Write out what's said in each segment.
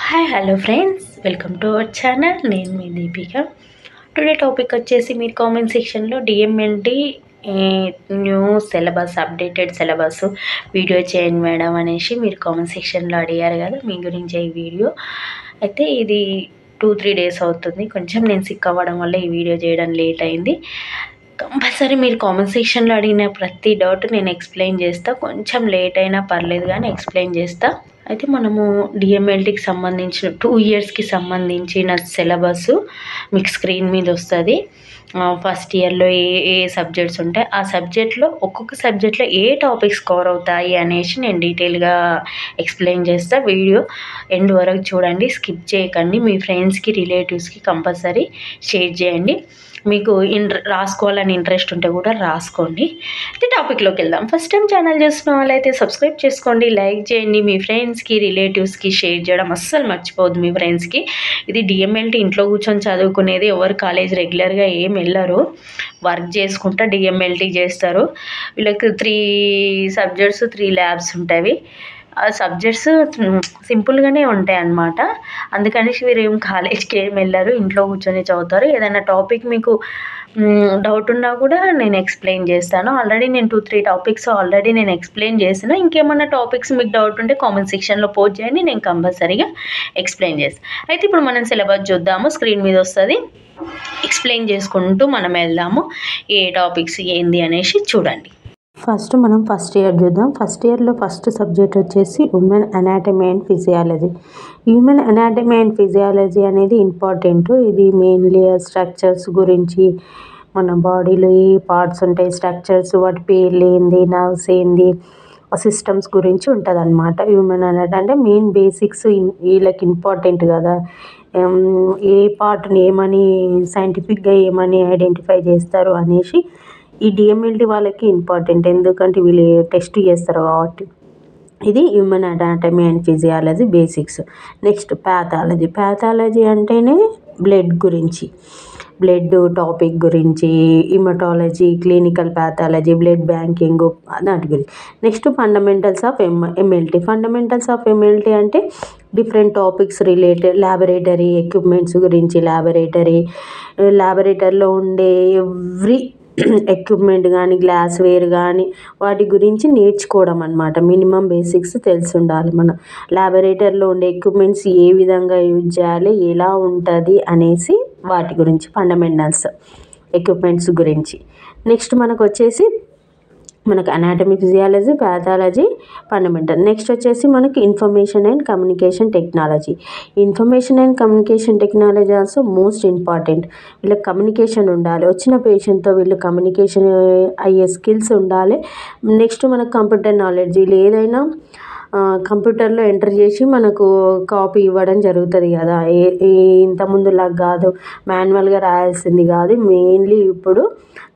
Hi hello friends, welcome to our channel. నేను మీ Deepika. Today topic వచ్చేసి మీరు కామెంట్ సెక్షన్లో DMLT new syllabus, updated syllabus video చేయండి madam అనేసి మీరు కామెంట్ సెక్షన్లో అడిగారు కదా. మీ గురించి ఈ వీడియో అయితే ఇది 2-3 డేస్ అవుతుంది. కొంచెం నేను సిక్ అవ్వడం వల్ల ఈ వీడియో చేయడం లేట్ అయింది. కంపల్సరీ మీరు కామెంట్ సెక్షన్లో అడిగిన ప్రతి డౌట్ నేను ఎక్స్ప్లెయిన్ చేస్తా. కొంచెం లేట్ అయినా పర్లేదు కానీ ఎక్స్ప్లెయిన్ చేస్తా. అయితే మనము డిఎంఎల్టీకి సంబంధించిన 2 ఇయర్స్కి సంబంధించిన సిలబస్ మీకు స్క్రీన్ మీద వస్తుంది. ఫస్ట్ ఇయర్లో ఏ ఏ సబ్జెక్ట్స్ ఉంటాయి, ఆ సబ్జెక్ట్లో ఒక్కొక్క సబ్జెక్ట్లో ఏ టాపిక్స్ కవర్ అవుతాయి అనేసి నేను డీటెయిల్గా ఎక్స్ప్లెయిన్ చేస్తా. వీడియో ఎండ్ వరకు చూడండి, స్కిప్ చేయకండి. మీ ఫ్రెండ్స్కి, రిలేటివ్స్కి కంపల్సరీ షేర్ చేయండి. మీకు రాసుకోవాలని ఇంట్రెస్ట్ ఉంటే కూడా రాసుకోండి. అయితే టాపిక్లోకి వెళ్దాం. ఫస్ట్ టైం ఛానల్ చూస్తున్న వాళ్ళైతే సబ్స్క్రైబ్ చేసుకోండి, లైక్ చేయండి. మీ ఫ్రెండ్స్కి, రిలేటివ్స్కి షేర్ చేయడం అస్సలు మర్చిపోవద్దు. మీ ఫ్రెండ్స్కి ఇది డిఎంఎల్టీ ఇంట్లో కూర్చొని చదువుకునేది. ఎవరు కాలేజ్ రెగ్యులర్గా ఏం వెళ్ళరు, వర్క్ చేసుకుంటా డిఎంఎల్టీ చేస్తారు. వీళ్ళకి 3 సబ్జెక్ట్స్ 3 ల్యాబ్స్ ఉంటాయి. ఆ సబ్జెక్ట్స్ సింపుల్గానే ఉంటాయి అన్నమాట. అందుకని మీరు ఏం కాలేజ్కి ఏం వెళ్ళరు, ఇంట్లో కూర్చొని చదువుతారు. ఏదైనా టాపిక్ మీకు డౌట్ ఉన్నా కూడా నేను ఎక్స్ప్లెయిన్ చేస్తాను. ఆల్రెడీ నేను 2-3 టాపిక్స్ ఆల్రెడీ నేను ఎక్స్ప్లెయిన్ చేసిన. ఇంకేమన్నా టాపిక్స్ మీకు డౌట్ ఉంటే కామెంట్ సెక్షన్లో పోస్ట్ చేయండి, నేను కంపల్సరీగా ఎక్స్ప్లెయిన్ చేస్తాను. అయితే ఇప్పుడు మనం సిలబస్ చూద్దాము. స్క్రీన్ మీద వస్తుంది. ఎక్స్ప్లెయిన్ చేసుకుంటూ మనం వెళ్దాము. ఏ టాపిక్స్ ఏంది అనేసి చూడండి. ఫస్ట్ మనం ఫస్ట్ ఇయర్ చూద్దాం. ఫస్ట్ ఇయర్లో ఫస్ట్ సబ్జెక్ట్ వచ్చేసి human anatomy and physiology. Human anatomy and physiology అనేది ఇంపార్టెంట్. ఇది మెయిన్లీ స్ట్రక్చర్స్ గురించి, మన బాడీలో ఏ పార్ట్స్ ఉంటాయి, స్ట్రక్చర్స్, వాటి పేర్లు ఏంది, నర్వ్స్ ఏంది, సిస్టమ్స్ గురించి ఉంటుంది అన్నమాట. హ్యూమన్ అనాటమీ అంటే మెయిన్ బేసిక్స్ వీళ్ళకి ఇంపార్టెంట్ కదా. ఏ పార్ట్ని ఏమని సైంటిఫిక్గా ఏమని ఐడెంటిఫై చేస్తారు అనేసి ఈ డిఎంఎల్టీ వాళ్ళకి ఇంపార్టెంట్. ఎందుకంటే వీళ్ళు టెస్ట్ చేస్తారు కాబట్టి. ఇది human anatomy and physiology basics. Next pathology. Pathology అంటేనే బ్లడ్ గురించి, బ్లడ్ టాపిక్ గురించి, haematology, clinical pathology, blood banking, దాటి గురించి. Next fundamentals of MLT. Fundamentals of MLT అంటే different topics related, laboratory equipments గురించి, ల్యాబొరేటరీలో ఉండే ఎవ్రీ ఎక్విప్మెంట్ కానీ, గ్లాస్ వేర్ కానీ వాటి గురించి నేర్చుకోవడం అన్నమాట. మినిమం బేసిక్స్ తెలిసి ఉండాలి. మన ల్యాబొరేటరీలో ఉండే ఎక్విప్మెంట్స్ ఏ విధంగా యూజ్ చేయాలి, ఎలా ఉంటుంది అనేసి వాటి గురించి ఫండమెంటల్స్ ఎక్విప్మెంట్స్ గురించి. నెక్స్ట్ మనకు వచ్చేసి anatomy, physiology, pathology, fundamental. Next వచ్చేసి మనకి information and communication technology. Information and communication technology also most important. వీళ్ళకి కమ్యూనికేషన్ ఉండాలి, వచ్చిన పేషెంట్తో వీళ్ళు కమ్యూనికేషన్ అయ్యే స్కిల్స్ ఉండాలి. నెక్స్ట్ మనకు కంప్యూటర్ నాలెడ్జ్. వీళ్ళు ఏదైనా కంప్యూటర్లో ఎంటర్ చేసి మనకు కాపీ ఇవ్వడం జరుగుతుంది కదా. ఇంతకుముందులాగా కాదు, మాన్యువల్గా రాయాల్సింది కాదు. మెయిన్లీ ఇప్పుడు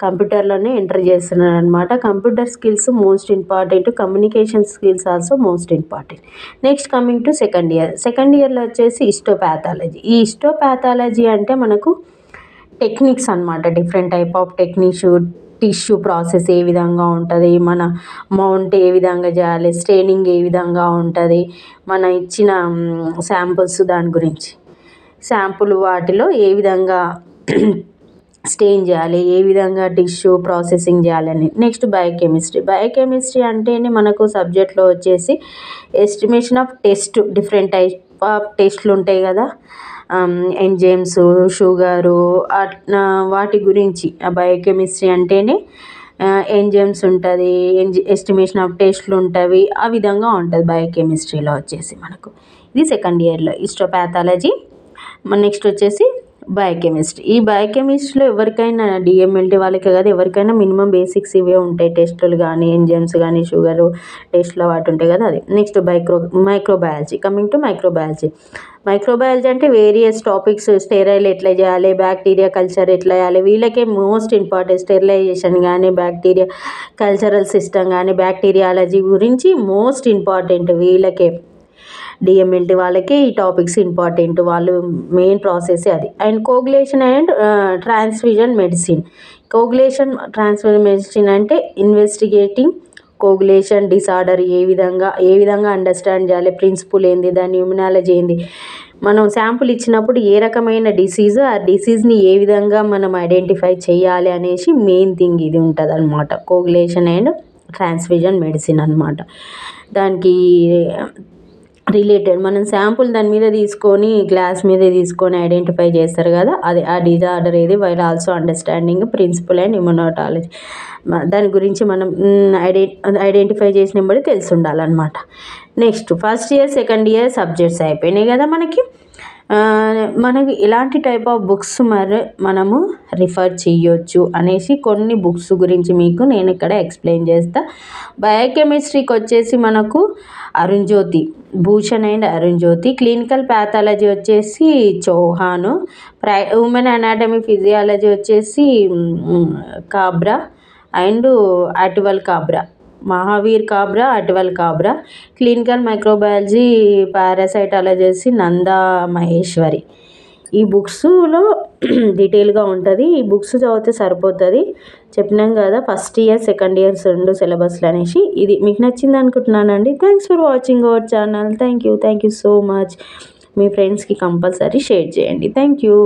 కంప్యూటర్లోనే ఎంటర్ చేస్తున్నారు అనమాట. Computer skills most important, communication skills also most important. Next coming to second year. Second ఇయర్లో వచ్చేసి హిస్టోపాథాలజీ. ఈ హిస్టోపాథాలజీ అంటే మనకు టెక్నిక్స్ అనమాట. Different type of techniques, tissue process ఏ విధంగా ఉంటుంది, మన మౌంట్ ఏ విధంగా చేయాలి, స్టెయినింగ్ ఏ విధంగా ఉంటుంది, మన ఇచ్చిన శాంపుల్స్ దాని గురించి, శాంపుల్ వాటిలో ఏ విధంగా స్టెయిన్ చేయాలి, ఏ విధంగా టిష్యూ ప్రాసెసింగ్ చేయాలని. Next biochemistry. బయోకెమిస్ట్రీ అంటేనే మనకు సబ్జెక్ట్లో వచ్చేసి estimation of test, different type of టెస్ట్లు ఉంటాయి కదా, ఎంజైమ్స్, షుగరు, వాటి గురించి. ఆ బయోకెమిస్ట్రీ అంటేనే ఎంజైమ్స్ ఉంటుంది, ఎస్టిమేషన్ ఆఫ్ టెస్ట్లు ఉంటాయి, ఆ విధంగా ఉంటుంది బయోకెమిస్ట్రీలో వచ్చేసి మనకు. ఇది సెకండ్ ఇయర్లో హిస్టోపాథాలజీ. నెక్స్ట్ వచ్చేసి బయోకెమిస్ట్రీ. ఈ బయోకెమిస్ట్రీలో ఎవరికైనా, డిఎంఎల్టీ వాళ్ళకే కాదు, ఎవరికైనా మినిమం బేసిక్స్ ఇవే ఉంటాయి. టెస్టులు కానీ, ఎంజైమ్స్ కానీ, షుగరు టెస్ట్లో వాటి ఉంటాయి కదా, అది. Next microbiology. Coming to microbiology. Microbiology అంటే వేరియస్ టాపిక్స్. స్టెరైల్ ఎట్లా చేయాలి, బ్యాక్టీరియా కల్చర్ ఎట్లా చేయాలి, వీళ్ళకే మోస్ట్ ఇంపార్టెంట్. స్టెరిలైజేషన్ కానీ, బ్యాక్టీరియా కల్చరల్ సిస్టమ్ కానీ, బ్యాక్టీరియాలజీ గురించి మోస్ట్ ఇంపార్టెంట్. వీళ్ళకే, డిఎంఎల్టీ వాళ్ళకి ఈ టాపిక్స్ ఇంపార్టెంట్. వాళ్ళు మెయిన్ ప్రాసెస్ అది. And coagulation and transfusion medicine. Coagulation transfusion medicine అంటే ఇన్వెస్టిగేటింగ్ కోగులేషన్ డిసార్డర్ ఏ విధంగా అండర్స్టాండ్ చేయాలి, ప్రిన్సిపల్ ఏంది, దాని ఇమ్యునాలజీ ఏంది, మనం శాంపుల్ ఇచ్చినప్పుడు ఏ రకమైన డిసీజ్, ఆ డిసీజ్ని ఏ విధంగా మనం ఐడెంటిఫై చేయాలి అనేసి మెయిన్ థింగ్ ఇది ఉంటుంది అనమాట. కోగులేషన్ అండ్ ట్రాన్స్ఫ్యూజన్ మెడిసిన్ అనమాట. దానికి రిలేటెడ్ మనం శాంపుల్ దాని మీద తీసుకొని గ్లాస్ మీద తీసుకొని ఐడెంటిఫై చేస్తారు కదా, అది ఆ డిజార్డర్ ఏది, while also understanding principle and immunology, దాని గురించి మనం ఐడెంటిఫై చేసిన బట్టి తెలిసి ఉండాలన్నమాట. Next first year second year subjects అయిపోయినాయి కదా మనకి ఇలాంటి టైప్ ఆఫ్ బుక్స్ మనము రిఫర్ చేయొచ్చు అనేసి కొన్ని బుక్స్ గురించి మీకు నేను ఇక్కడ ఎక్స్ప్లెయిన్ చేస్తా. బయోకెమిస్ట్రీకి వచ్చేసి మనకు Arun Jyothi, Bhushan and Arun Jyothi. Clinical pathology వచ్చేసి చౌహాను. ఉమెన్ అనాటమీ ఫిజియాలజీ వచ్చేసి కాబ్రా అండ్ అటివల్ కాబరా, మహావీర్ కాబరా, అటివల్ కాబరా. క్లినికల్ మైక్రోబయాలజీ పారాసైటాలజీ వచ్చేసి నందా మహేశ్వరి. ఈ బుక్స్లో డీటెయిల్గా ఉంటుంది. ఈ బుక్స్ చదివితే సరిపోతుంది. చెప్పినాం కదా ఫస్ట్ ఇయర్ సెకండ్ ఇయర్ 2 సిలబస్లు అనేసి. ఇది మీకు నచ్చింది అనుకుంటున్నానండి. Thanks for watching our channel. Thank you so much. మీ ఫ్రెండ్స్కి కంపల్సరీ షేర్ చేయండి. Thank you.